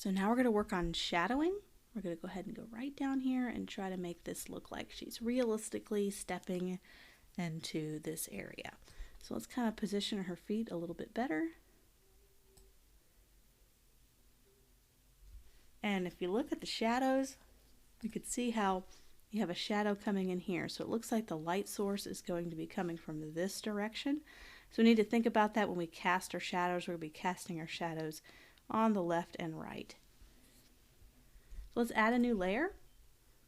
So now we're going to work on shadowing. We're going to go ahead and go right down here and try to make this look like she's realistically stepping into this area. So let's kind of position her feet a little bit better. And if you look at the shadows, you can see how you have a shadow coming in here. So it looks like the light source is going to be coming from this direction. So we need to think about that when we cast our shadows. We're going to be casting our shadows on the left and right. So let's add a new layer.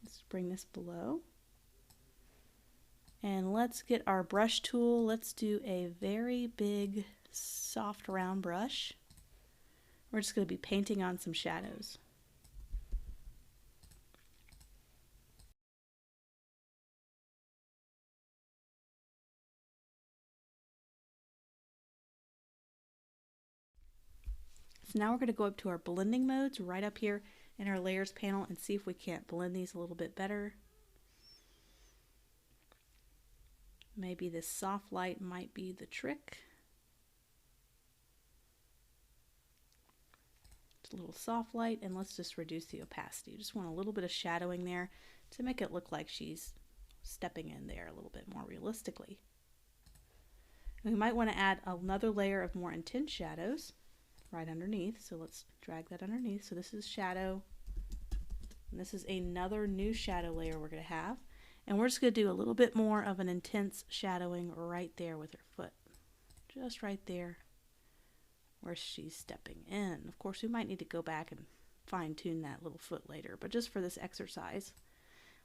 Let's bring this below. And let's get our brush tool. Let's do a very big, soft, round brush. We're just going to be painting on some shadows. So now we're going to go up to our blending modes right up here in our layers panel and see if we can't blend these a little bit better. Maybe this soft light might be the trick. It's a little soft light, and let's just reduce the opacity. Just want a little bit of shadowing there to make it look like she's stepping in there a little bit more realistically. And we might want to add another layer of more intense shadows right underneath. So let's drag that underneath. So this is shadow, and this is another new shadow layer we're going to have. And we're just going to do a little bit more of an intense shadowing right there with her foot. Just right there where she's stepping in. Of course, we might need to go back and fine-tune that little foot later, but just for this exercise,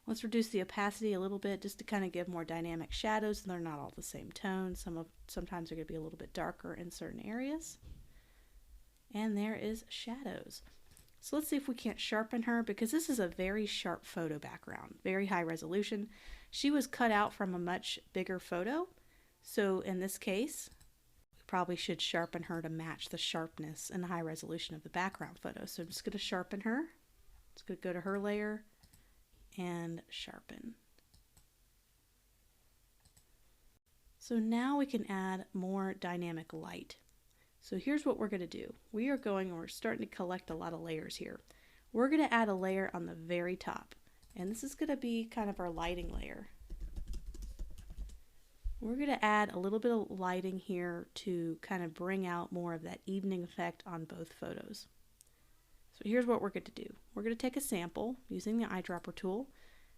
let's reduce the opacity a little bit just to kind of give more dynamic shadows. They're not all the same tone. Sometimes they're going to be a little bit darker in certain areas. And there is shadows. So let's see if we can't sharpen her, because this is a very sharp photo background, very high resolution. She was cut out from a much bigger photo. So in this case, we probably should sharpen her to match the sharpness and the high resolution of the background photo. So I'm just going to sharpen her. It's going to go to her layer and sharpen. So now we can add more dynamic light. So here's what we're going to do. We're starting to collect a lot of layers here. We're going to add a layer on the very top, and this is going to be kind of our lighting layer. We're going to add a little bit of lighting here to kind of bring out more of that evening effect on both photos. So here's what we're going to do. We're going to take a sample using the eyedropper tool,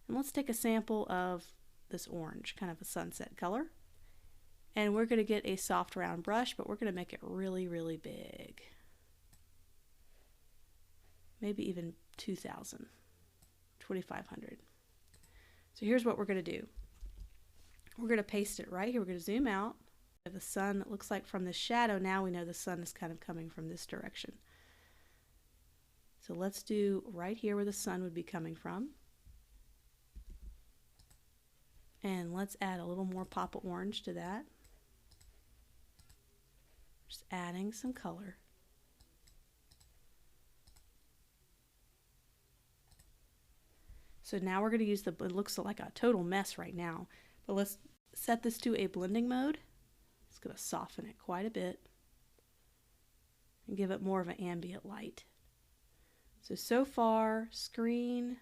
and let's take a sample of this orange, kind of a sunset color. And we're going to get a soft round brush, but we're going to make it really, really big. Maybe even 2,000, 2,500. So here's what we're going to do. We're going to paste it right here. We're going to zoom out. The sun, it looks like from the shadow, now we know the sun is kind of coming from this direction. So let's do right here where the sun would be coming from. And let's add a little more pop of orange to that. Just adding some color. So now we're going to use it looks like a total mess right now, but let's set this to a blending mode. It's going to soften it quite a bit and give it more of an ambient light. So far, screen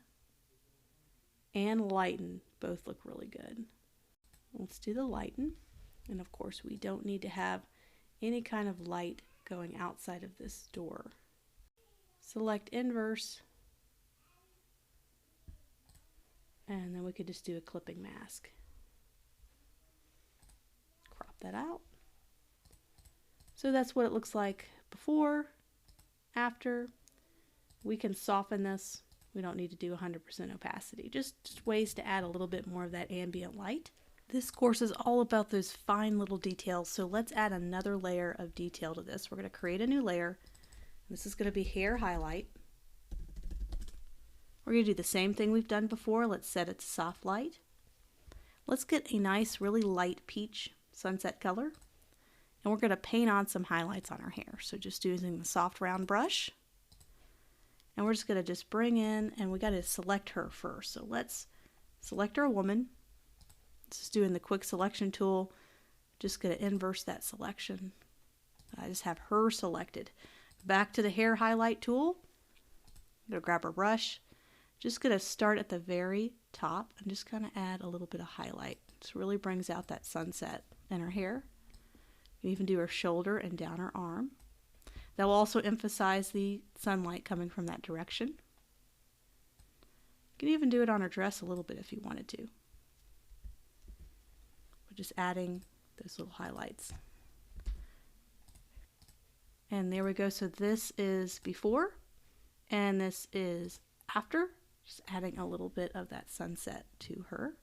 and lighten both look really good. Let's do the lighten, and of course we don't need to have any kind of light going outside of this door. Select inverse, and then we could just do a clipping mask. Crop that out. So that's what it looks like before, after. We can soften this. We don't need to do 100% opacity. Just ways to add a little bit more of that ambient light. This course is all about those fine little details, so let's add another layer of detail to this. We're going to create a new layer. This is going to be hair highlight. We're going to do the same thing we've done before. Let's set it to soft light. Let's get a nice, really light peach sunset color. And we're going to paint on some highlights on our hair. So just using the soft round brush. And we're just going to just bring in, and we got to select her first. So let's select our woman. Just doing the quick selection tool, just going to inverse that selection. I just have her selected. Back to the hair highlight tool, I'm going to grab a brush. Just going to start at the very top and just kind of add a little bit of highlight. This really brings out that sunset in her hair. You can even do her shoulder and down her arm. That will also emphasize the sunlight coming from that direction. You can even do it on her dress a little bit if you wanted to. We're just adding those little highlights. And there we go. So this is before and this is after. Just adding a little bit of that sunset to her.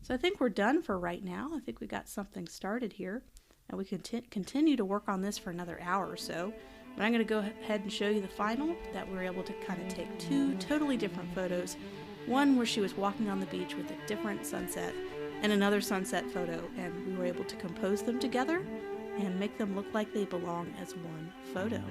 So I think we're done for right now. I think we got something started here. And we can continue to work on this for another hour or so. But I'm going to go ahead and show you the final, that we were able to kind of take two totally different photos. One where she was walking on the beach with a different sunset, and another sunset photo, and we were able to compose them together and make them look like they belong as one photo.